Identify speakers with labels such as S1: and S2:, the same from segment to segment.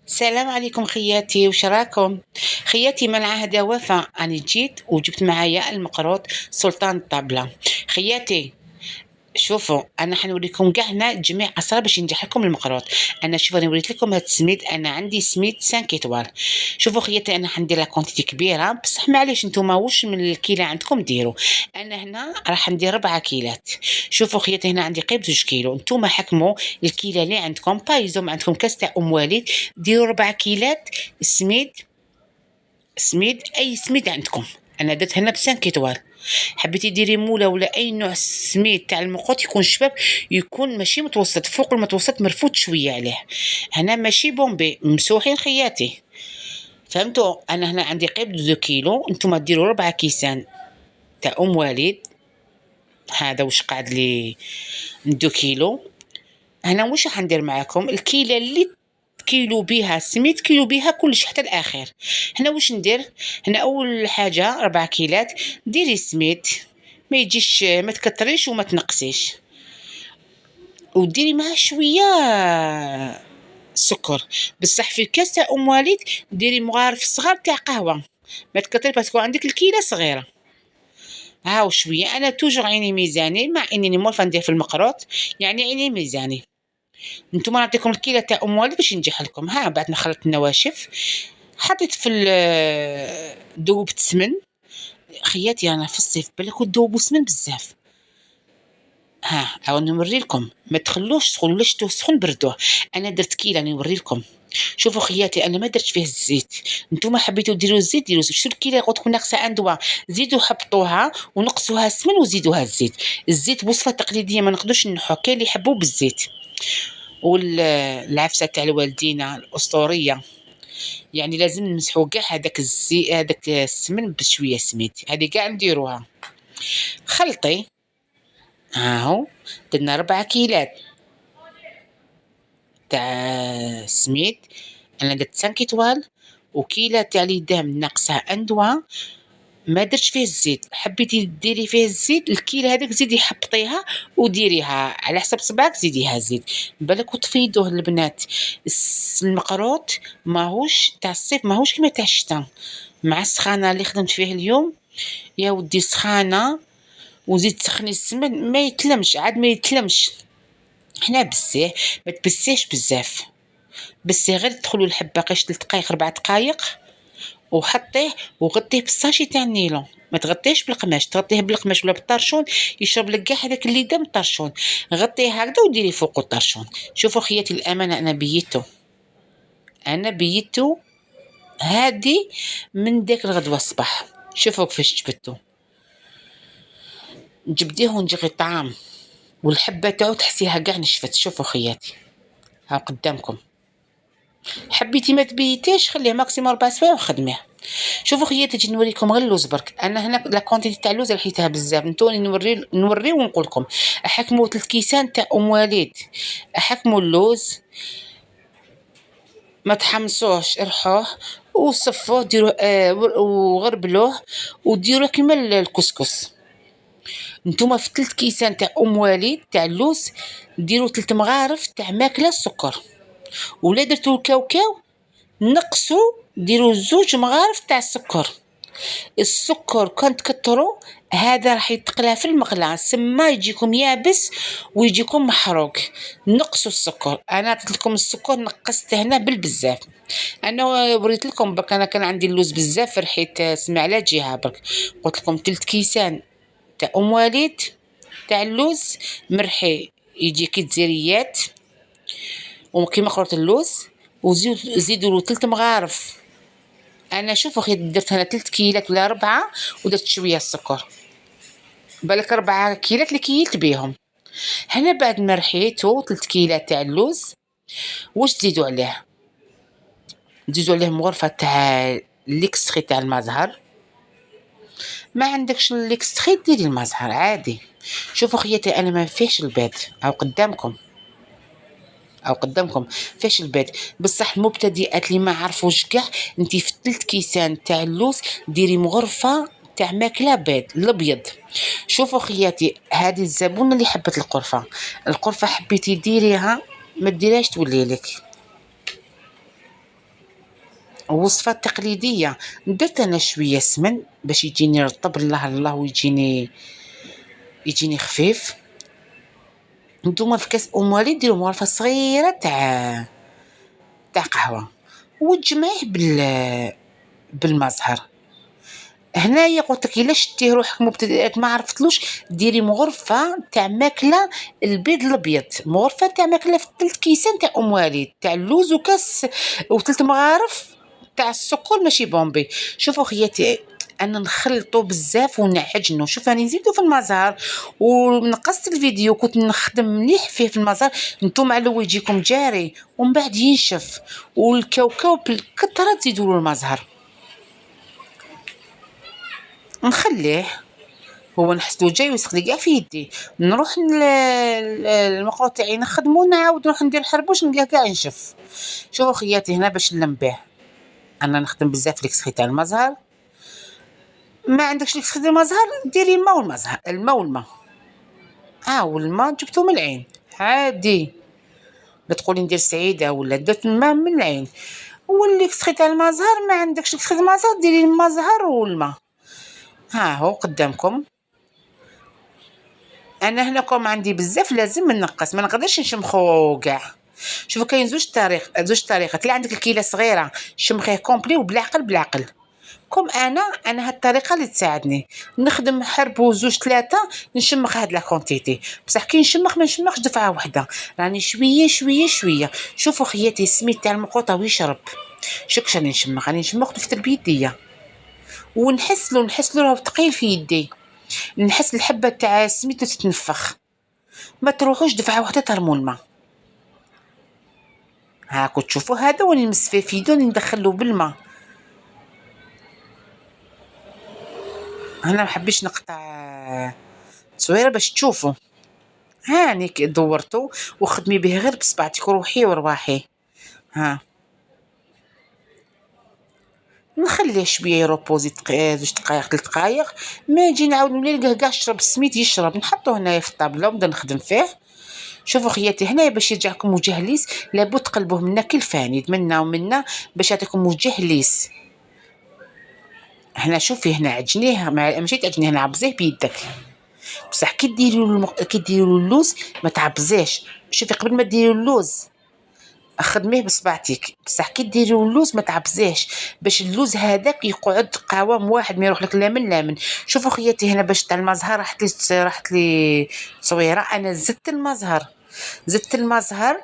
S1: السلام عليكم خياتي، وش راكم؟ خياتي من العهد وفاء، أنا جيت وجبت معايا المقروط سلطان الطابلة. خياتي شوفوا، انا حنوريكم كاع هنا جميع اسرار باش ينجح لكم المقروط. انا شوفوا، انا وريت لكم هاد السميد، انا عندي سميد 5 ايطوال. شوفوا خياتي، انا حندير لا كونتيتي كبيره، بصح معليش نتوما واش من الكيله عندكم ديروا. انا هنا راح ندير 4 كيلات. شوفوا خياتي، هنا عندي قيب 2 كيلو، نتوما حكموا الكيله اللي عندكم. بايزوم عندكم كاس تاع وليد، ديروا 4 كيلات سميد. اي سميد عندكم. انا درت هنا ب5 ايطوال. حبيتي ديري موله ولا اي نوع سميد تاع المقوط يكون شباب، يكون ماشي متوسط، فوق المتوسط مرفوض شويه عليه. هنا ماشي بومبي ممسوحين خياتي، فهمتوا؟ انا هنا عندي قيب 2 كيلو، نتوما ديروا 4 كيسان تاع وليد. هذا واش قاعد لي 2 كيلو. هنا واش راح ندير معاكم الكيله اللي كيلو بيها سميد، كيلو بيها كلش حتى الاخر. هنا واش ندير؟ هنا اول حاجه 4 كيلات ديري سميد، ما يجيش، ما تكتريش وما تنقصيش، وديري معاه شويه سكر. بصح في الكاس تاع وليد ديري مغارف صغار تاع قهوه، ما تكتري باسكو عندك الكيله صغيره. هاو شويه، انا توجور عيني ميزاني، مع انني موالفه ندير في المقروط، يعني عيني ميزاني. نتوما نعطيكم الكيله تاع وليد باش ينجح لكم. ها بعد ما خلطت النواشف، حطيت في ذوبت السمن. خياتي انا في الصيف بالك ودوبوا سمن بزاف. ها عاود نوري لكم، ما تخلوش سخون، ولا شتوه سخون بردوه. انا درت كيله نوري لكم. شوفوا خياتي، انا ما درت فيه الزيت، نتوما حبيتوا ديروا الزيت ديروا الزيت. شتو الكيله قلت لكم ناقصه اندوا، زيدوا حبطوها ونقصوها السمن وزيدوها الزيت. الزيت وصفه تقليديه ما نقدرش نحو، كاين اللي يحبوه بالزيت. والعفسه تاع الوالدينا الاسطوريه، يعني لازم نمسحوا كاع هذاك السمن بشويه سميد، هذه كاع نديروها. خلطي. هاهو درنا 4 كيلات تاع سميد. انا درت 5 ايطوال، وكيله تاع ليدام ناقصه اندوا، ما درتش فيه الزيت. حبيتي ديري فيه الزيت الكيله هذاك زيدي حبطيها وديريها على حسب صباعك، زيديها زيت بالك وتفيدوه البنات. المقروط ماهوش تاع الصيف، ماهوش كيما تاع الشتا. مع السخانه اللي خدمت فيه اليوم، يا ودي سخانه، وزيد تسخني السمن ما يتلمش، عاد ما يتلمش. حنا بسيه، ما تبسيش بزاف، بسيه غير تدخلوا الحبه قيش 3 دقائق 4 دقائق، وحطيه وغطيه بالساشي تاع النيلون. ما تغطيش بالقماش، تغطيه بالقماش ولا بالطرشون يشرب لك كاع هذاك اللي دام الطرشون. غطيه هكذا وديري فوق الطرشون. شوفوا خياتي الامانه، انا بيتو هادي من داك الغدوه الصباح. شوفوا كيفاش جبديه ونجيغي الطعام، والحبه تاعو تحسيها كاع نشفت. شوفوا خياتي، ها قدامكم. حبيتي ما تبيتيش خليه ماكسيموم 4 سوايع وخدميه. شوفوا خياتي، تجي نوريكم غير اللوز برك. انا هنا لا كونتيتي تاع اللوز لحيتها بزاف، نتوني نوري ونقول لكم. احكموا 3 كيسان تاع وليد، احكموا اللوز، ما تحمصوش، ارحوه وصفوه، ديروه وغربلوه وديروه كيما الكسكس. نتوما في 3 كيسان تاع وليد تاع اللوز ديروا 3 مغارف تاع ماكله السكر، ولا درتو الكاوكاو نقصوا ديروا 2 مغارف تاع السكر. السكر كان تكتروا هذا راح يتقلى في المقله، سما يجيكم يابس ويجيكم محروق. نقصوا السكر، انا عطيت لكم السكر نقصت هنا بالبزاف. انا وريت لكم برك، انا كان عندي اللوز بزاف فرحيت سمع على جهه برك. قلت لكم 3 كيسان تاع وليد تاع اللوز مرحي، يجي كي تزيريات وكيما خرط اللوز، وزيدوا له 3 مغارف. انا شوف اخي درت هنا 3 كيلات ولا 4، ودرت شويه السكر، بالك 4 كيلات اللي كيلت بيهم. هنا بعد ما رحيتو 3 كيلات تاع اللوز، واش تزيدوا عليه؟ تزيدوا عليه مغرفه تاع ليكستري تاع المزهر. ما عندكش ليكستري ديري المزهر عادي. شوفوا خياتي، انا ما فيهش البيض، او قدامكم فيش البيض. بصح المبتدئات اللي ما عرفوش كاع، انتي في 3 كيسان تاع اللوز ديري مغرفه تاع ماكله بيض الابيض. شوفوا خياتي، هذه الزبونه اللي حبت القرفه حبيتي ديريها، ما ديريهاش تولي لك. وصفة تقليدية. درت أنا شوية سمن باش يجيني رطب، الله الله، يجيني خفيف. نتوما في كاس أموالي ديروا مغرفة صغيرة تاع قهوة وتجمعيه بالما زهر. هنايا قلتلك إلا شتيه روحك مبتدئات ما عرفتلوش، ديري مغرفة تاع ماكلة البيض الأبيض، مغرفة تاع ماكلة في 3 كيسان تاع أم وليد تاع اللوز وكاس و3 مغارف تاع السكر ماشي بومبي. شوفوا خياتي انا نخلطو بزاف ونعجنو. شوف راني نزيدو في المزهر ونقصت الفيديو كنت نخدم مليح فيه في المزهر. نتوما على الاول يجيكم جاري ومن بعد ينشف، والكاوكاو بالكثره تزيدوا له المزهر. نخليه هو نحسلو جاي ويسقلي كاع في يدي، نروح المقروط تاعي نخدمو، نعاود نروح ندير حربوش نلقاه كاع ينشف. شوفوا خياتي هنا باش نلمبيه، انا نخدم بزاف ليكسخي تاع المزهر. ما عندكش ليكسخي تاع المزهر ديري الماء والمزهر، الماء والماء والماء جبتو من العين عادي. لا تقولي ندير سعيده ولا درت الماء من العين. والليكسخي تاع المزهر ما عندكش ليكسخي تاع المزهر ديري المزهر والماء. هو قدامكم. انا هناكم عندي بزاف لازم ننقص، ما نقدرش نشمخو كاع. شوفوا كاين زوج طريقات. لا عندك الكيله صغيره شمخيه كومبلي وبالعقل بالعقل. كوم انا هاد الطريقه اللي تساعدني، نخدم حرب وزوج ثلاثه نشمخ هاد لا كونتيتي. بصح كي نشمخ ما نشمخش دفعه واحده، راني شويه شويه شويه. شوفوا خياتي السميد تاع المقوطه ويشرب. شوف راني نشمخ نفتر بيديا ونحسلو راه ثقيل في يدي. نحس الحبه تاع السميد تتنفخ، ما تروحوش دفعه واحده ترموا الماء. هاكو تشوفوا هذا وني نمس فيه في يدو ندخلو بالماء. انا ما حبيتش نقطع تصويره باش تشوفوا. هاني دورتو وخدمي به غير بصبعتك وروحي ورواحي. نخليه شويه يروبوزي زوج دقائق 3 دقائق، ما يجي نعاود نلقاه كاع شرب السميد يشرب، نحطو هنايا في الطابله ونبدا نخدم فيه. شوفوا خياتي هنايا باش يرجعكم وجه ليس لابد تقلبوه منا كل فانيد منا ومنا باش يعطيكم وجه ليس. هنا شوفي هنا عجنيه، ماشي تعجنيه هنا عبزيه بيدك. بصح كي ديروا اللوز ما تعبزيش. شوفي قبل ما ديروا اللوز خدميه بصبعتك، بصح كي ديروا اللوز ما تعبزيش باش اللوز هذاك يقعد قوام واحد ما يروح لك لا من لا من. شوفوا خياتي هنا باش تاع المزهر راحت لي تصويره. انا زدت المزهر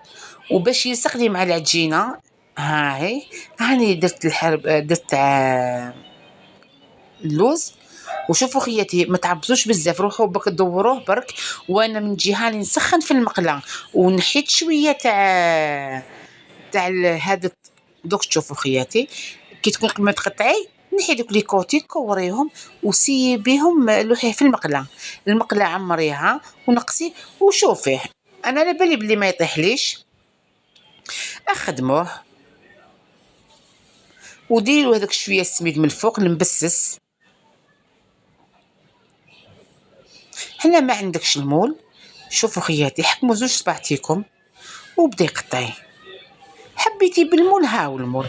S1: وباش يلصق لي مع العجينه. هاي هاني درت درت اللوز. وشوفوا خياتي ما تعبزوش بزاف، روحوا بك دوروه برك. وانا من جهه نسخن في المقله ونحيت شويه تاع هذا. دوك تشوفوا خياتي كي تكون قبل ما تقطعي نحي دوك لي كوتي كوريهم وسيبيهم لوحيه في المقله عمريها ونقصي وشوفيه. انا على بالي بلي ما يطيحليش. اخدموه وديروا هذاك شويه السميد من الفوق المبسس. هنا ما عندكش المول. شوفوا خياتي حكموا زوج صباعتيكم وبداي قطعي. حبيتي بالمول هاو المول.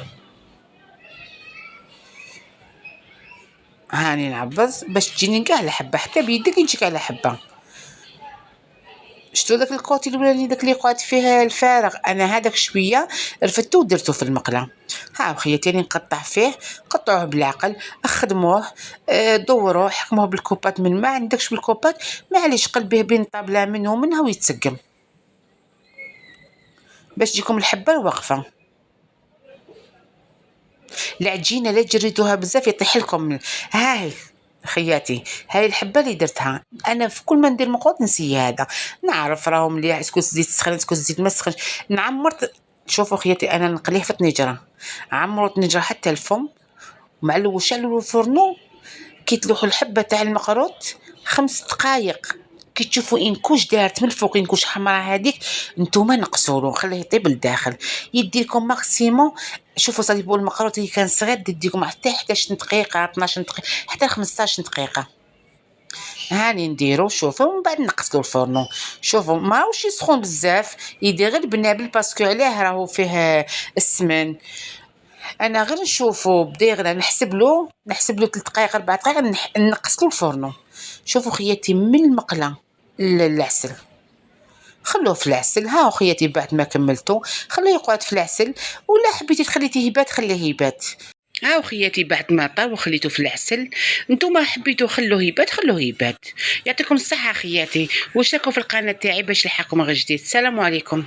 S1: هاني نعبز باش تجيني كاع على حبه، حتى بيدك يجيك على حبه. شتو داك الكوتي الاولاني داك اللي قعد فيه الفارغ، انا هذاك شويه رفدته ودرته في المقله. خياتي راني نقطع فيه. قطعوه بالعقل، اخدموه دوروه حكموه بالكوبات. من ما عندكش بالكوبات معليش قلبيه بين طابله منه ومنها ويتسقم باش تجيكم الحبه الواقفه. العجينه لا جريتوها بزاف يطيح لكم. هاي خياتي هاي الحبه اللي درتها انا في كل ما ندير مقوط نسي هذا. نعرف راهم مليح اسكو تزيد تسخن اسكو تزيد ما تسخنش. نعمرت. شوفوا خياتي انا نقليه في طنجره، عمرو طنجره حتى الفم مع شعلوا الفرنو. كي تلوحوا الحبه تاع المقروط 5 دقائق. كي تشوفوا انكوش دارت من الفوق انكوش حمراء هذيك نتوما نقصولو خليه يطيب للداخل. يديلكم ماكسيموم. شوفوا صليبوا المقروط اللي كان صغير تديكم حتى 11 دقيقه 12 دقيقه حتى 15 دقيقه. هاني نديرو. شوفوا ومن بعد نقصلو الفرنو. شوفوا ماهوش يسخن بزاف، يدير غير بنابل باسكو عليه راهو فيه السمن. انا غير نشوفو بدا يغلى نحسب له 3 دقائق 4 دقائق نقص له الفرن. شوفوا خياتي من المقله العسل خلوه في العسل. ها خياتي بعد ما كملته خليه يقعد في العسل، ولا حبيتي تخليتيه يبات خليه يبات. ها خياتي بعد ما طاب وخليته في العسل، نتوما حبيتو خلوه يبات خلوه يبات. يعطيكم الصحه خياتي، واشتركوا في القناه تاعي باش يلحقكم غير جديد. السلام عليكم.